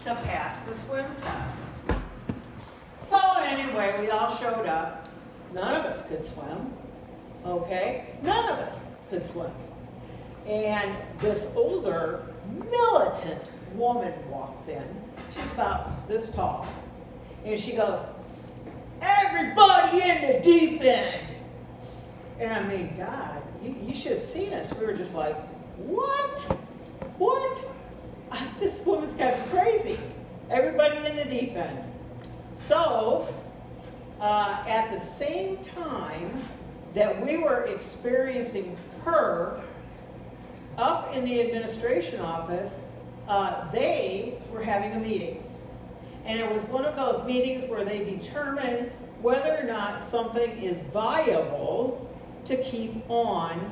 to pass the swim test. So anyway, we all showed up. None of us could swim, okay? None of us could swim. And this older, militant woman walks in. She's about this tall. And she goes, "Everybody in the deep end." And I mean, God, you should have seen us. We were just like, what? What? This woman's got crazy. Everybody in the deep end. So, at the same time that we were experiencing her up in the administration office, they were having a meeting. And it was one of those meetings where they determine whether or not something is viable to keep on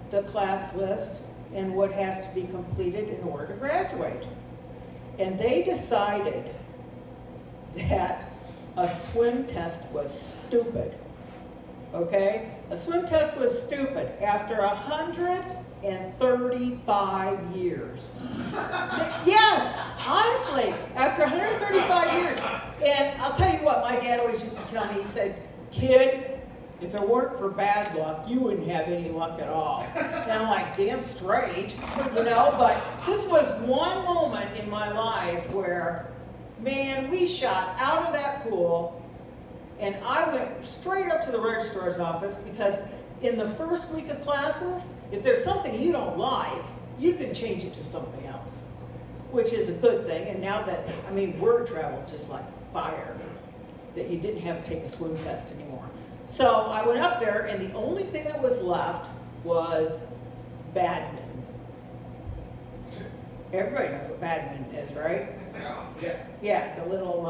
the class list and what has to be completed in order to graduate. And they decided that a swim test was stupid. Okay? A swim test was stupid after 135 years. Yes, honestly, after 135 years. And I'll tell you what, my dad always used to tell me, he said, "Kid, if it weren't for bad luck, you wouldn't have any luck at all." And I'm like, damn straight, you know, but this was one moment in my life where, man, we shot out of that pool, and I went straight up to the registrar's office because in the first week of classes, if there's something you don't like, you can change it to something else, which is a good thing. And now that, I mean, word traveled just like fire, that you didn't have to take a swim test anymore. So I went up there, and the only thing that was left was badminton. Everybody knows what badminton is, right? Yeah. Yeah, the little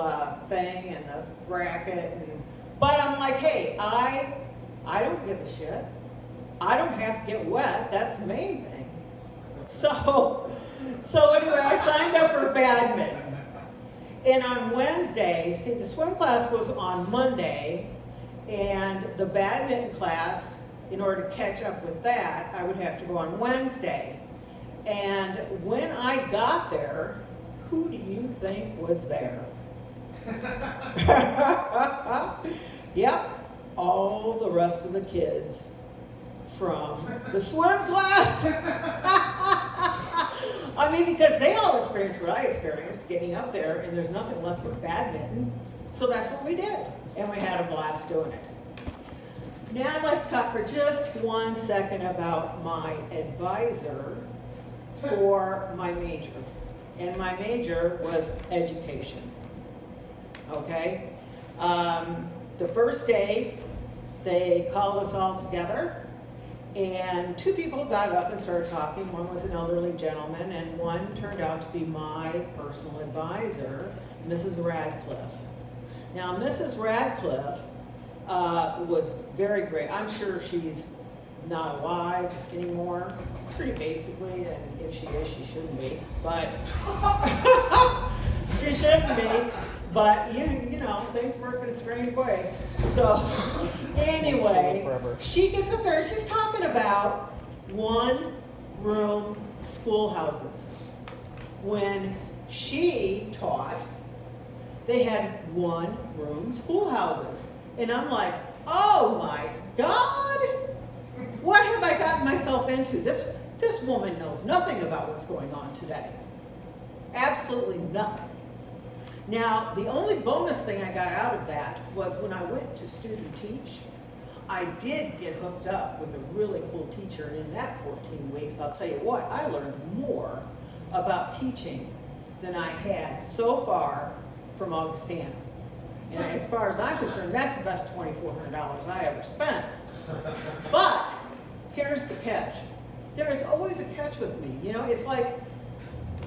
thing and the racket. But I'm like, hey, I don't give a shit. I don't have to get wet. That's the main thing. So anyway, I signed up for badminton. And on Wednesday, see, the swim class was on Monday, and the badminton class, in order to catch up with that, I would have to go on Wednesday. And when I got there, who do you think was there? Yep, all the rest of the kids from the swim class. I mean, because they all experienced what I experienced, getting up there, and there's nothing left but badminton. So that's what we did, and we had a blast doing it. Now I'd like to talk for just 1 second about my advisor for my major. And my major was education. Okay? The first day, they called us all together, and 2 people got up and started talking. One was an elderly gentleman, and one turned out to be my personal advisor, Mrs. Radcliffe. Now, Mrs. Radcliffe was very great. I'm sure she's not alive anymore, pretty basically, and if she is, she shouldn't be, but she shouldn't be, but you know, things work in a strange way. So anyway, she gets up there, she's talking about 1-room schoolhouses. When she taught, they had 1-room schoolhouses. And I'm like, oh my God, what have I gotten myself into? This woman knows nothing about what's going on today. Absolutely nothing. Now, the only bonus thing I got out of that was when I went to student teach, I did get hooked up with a really cool teacher, and in that 14 weeks, I'll tell you what, I learned more about teaching than I had so far from Augustana. And as far as I'm concerned, that's the best $2,400 I ever spent. But here's the catch. There is always a catch with me. You know, it's like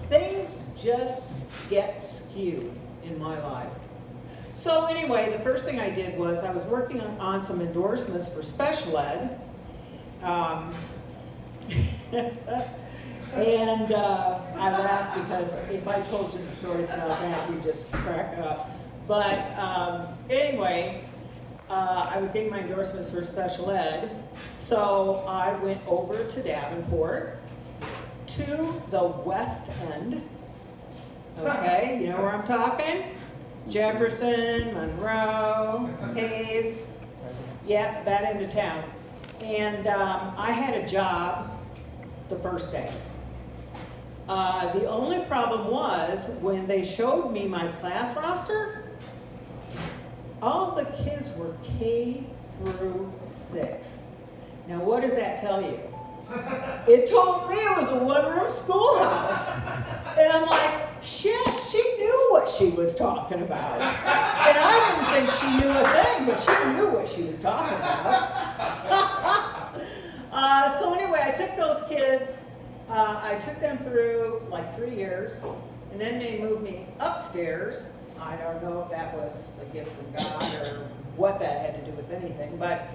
things just get skewed in my life. So anyway, the first thing I did was I was working on some endorsements for special ed. And I laugh because if I told you the stories about that, you'd just crack up. But anyway, I was getting my endorsements for special ed, so I went over to Davenport, to the West End, Okay, you know where I'm talking? Jefferson, Monroe, Hayes. Yep, that end of town. And I had a job the first day. The only problem was when they showed me my class roster, all the kids were K through 6. Now what does that tell you? It told me it was a one-room schoolhouse. And I'm like, shit, she knew what she was talking about. And I didn't think she knew a thing, but she knew what she was talking about. So anyway, I took those kids, I took them through like 3 years, and then they moved me upstairs. I don't know if that was a gift from God or what that had to do with anything, but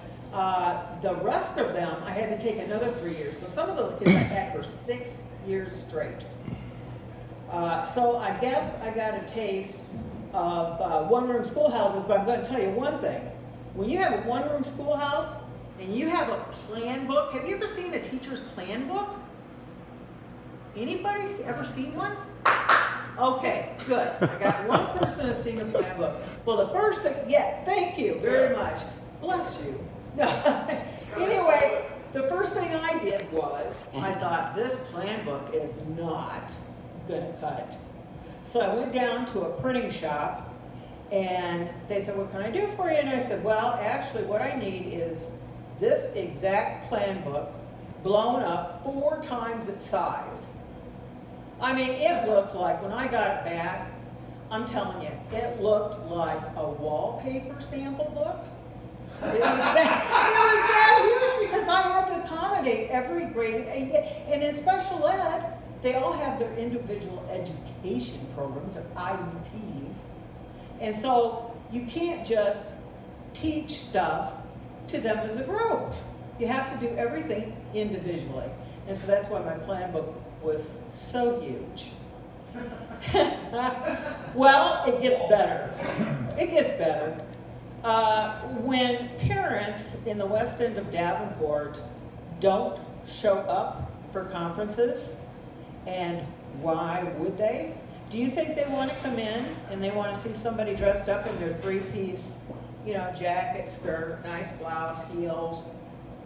the rest of them, I had to take another 3 years. So some of those kids I had for 6 years straight. So I guess I got a taste of one-room schoolhouses, but I'm going to tell you one thing. When you have a one-room schoolhouse and you have a plan book, have you ever seen a teacher's plan book? Anybody ever seen one? Okay, good. I got one person that's seen the plan book. Well, the first thing, yeah, thank you very much. Bless you. Anyway, the first thing I did was, I thought, this plan book is not going to cut it. So I went down to a printing shop, and they said, what can I do for you? And I said, well, actually, what I need is this exact plan book blown up 4 times its size. I mean, it looked like, when I got it back, I'm telling you, it looked like a wallpaper sample book. It was that huge because I had to accommodate every grade. And in special ed, they all have their individual education programs, or IEPs. And so you can't just teach stuff to them as a group. You have to do everything individually. And so that's why my plan book was so huge. Well, it gets better. It gets better. When parents in the west end of Davenport don't show up for conferences, and why would they? Do you think they want to come in and they want to see somebody dressed up in their 3-piece, jacket, skirt, nice blouse, heels,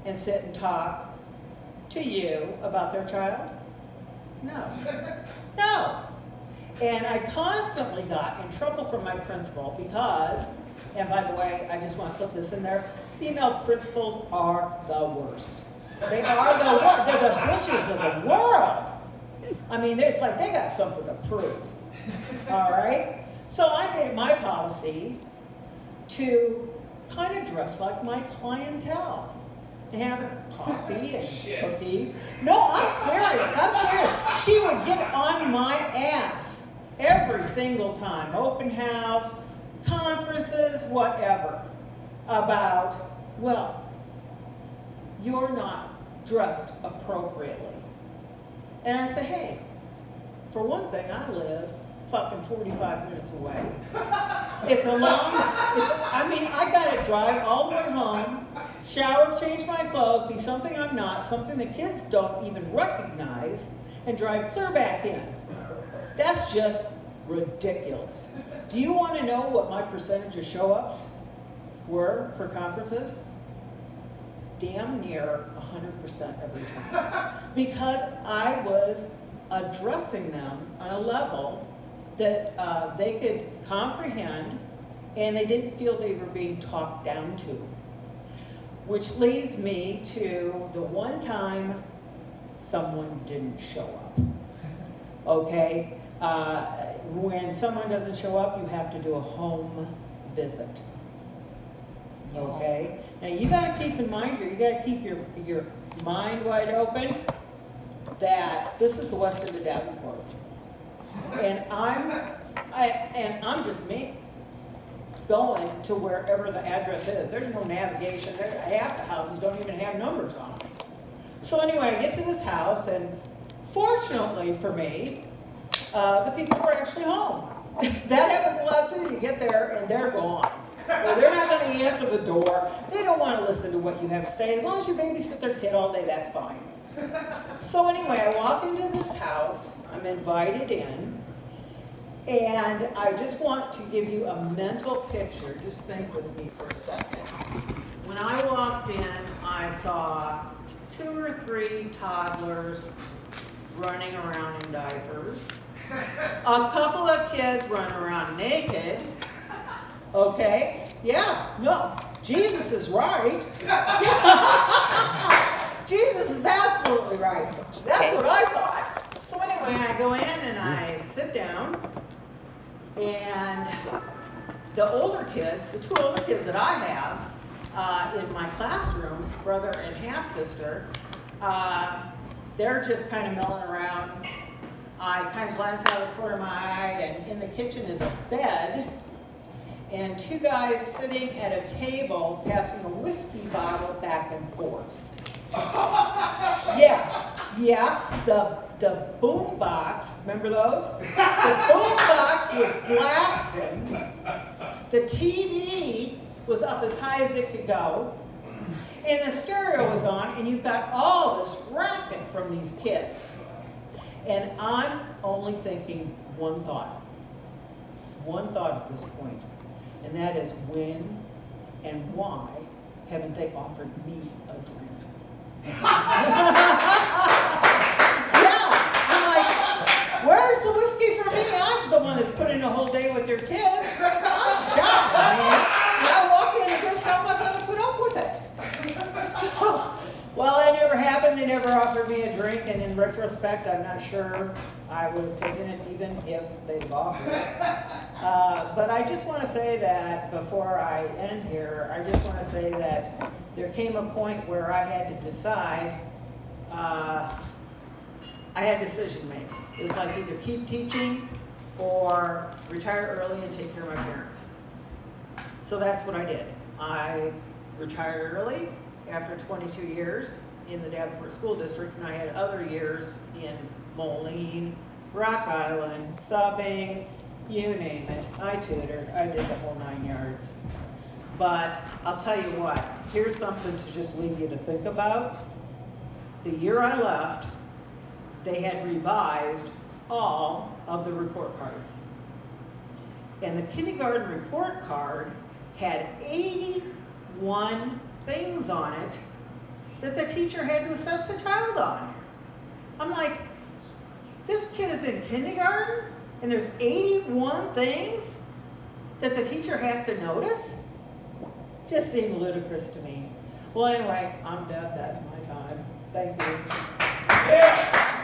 and sit and talk to you about their child? No. No. And I constantly got in trouble from my principal because, and by the way, I just want to slip this in there, female principals are the worst. They are the worst. They're the bitches of the world. I mean, it's like they got something to prove. All right? So I made it my policy to kind of dress like my clientele. And have coffee and cookies. No, I'm serious. I'm serious. She would get on my ass every single time. Open house, conferences, whatever. About, well, you're not dressed appropriately. And I say, hey, for one thing, I live fucking 45 minutes away. It's a long, I gotta drive all the way home, shower, change my clothes, be something I'm not, something the kids don't even recognize, and drive clear back in. That's just ridiculous. Do you want to know what my percentage of show-ups were for conferences? Damn near 100% every time. Because I was addressing them on a level that they could comprehend, and they didn't feel they were being talked down to. Which leads me to the one time someone didn't show up. Okay? When someone doesn't show up, you have to do a home visit. Okay? Now you gotta keep in mind here, you gotta keep your mind wide open that this is the west end of Davenport. And I'm just me going to wherever the address is. There's no navigation. Half the houses don't even have numbers on them. So anyway, I get to this house, and fortunately for me, the people were actually home. That happens a lot too. You get there and they're gone. Or they're not going to answer the door. They don't want to listen to what you have to say. As long as you babysit their kid all day, that's fine. So anyway, I walk into this house. I'm invited in. And I just want to give you a mental picture. Just think with me for a second. When I walked in, I saw 2 or 3 toddlers running around in diapers. A couple of kids running around naked. Okay? Yeah, no, Jesus is right. Jesus is absolutely right. That's what I thought. So anyway, I go in and I sit down, and the older kids, the 2 older kids that I have in my classroom, brother and half-sister, they're just kind of milling around. I kind of glance out of the corner of my eye, and in the kitchen is a bed, and 2 guys sitting at a table passing a whiskey bottle back and forth. Yeah, the boom box, remember those? The boom box was blasting. The TV was up as high as it could go. And the stereo was on, and you've got all this racket from these kids. And I'm only thinking one thought at this point, and that is when and why haven't they offered me a drink? Yeah, I'm like, where's the whiskey for me? I'm the one that's put in a whole day with your kids. I'm shocked, man. And I walk in and guess how am I going to put up with it? So, well, that never happened. They never offered me a drink, and in retrospect, I'm not sure I would have taken it even if they'd offered it. But I just want to say that before I end here, I just want to say that there came a point where I had to decide. I had a decision to make. It was like either keep teaching or retire early and take care of my parents. So that's what I did. I retired early after 22 years in the Davenport School District, and I had other years in Moline, Rock Island, subbing, you name it. I tutored. I did the whole 9 yards. But I'll tell you what, here's something to just leave you to think about. The year I left, they had revised all of the report cards. And the kindergarten report card had 81 things on it that the teacher had to assess the child on. I'm like, this kid is in kindergarten and there's 81 things that the teacher has to notice? Just seemed ludicrous to me. Well, anyway, I'm done. That's my time. Thank you. Yeah.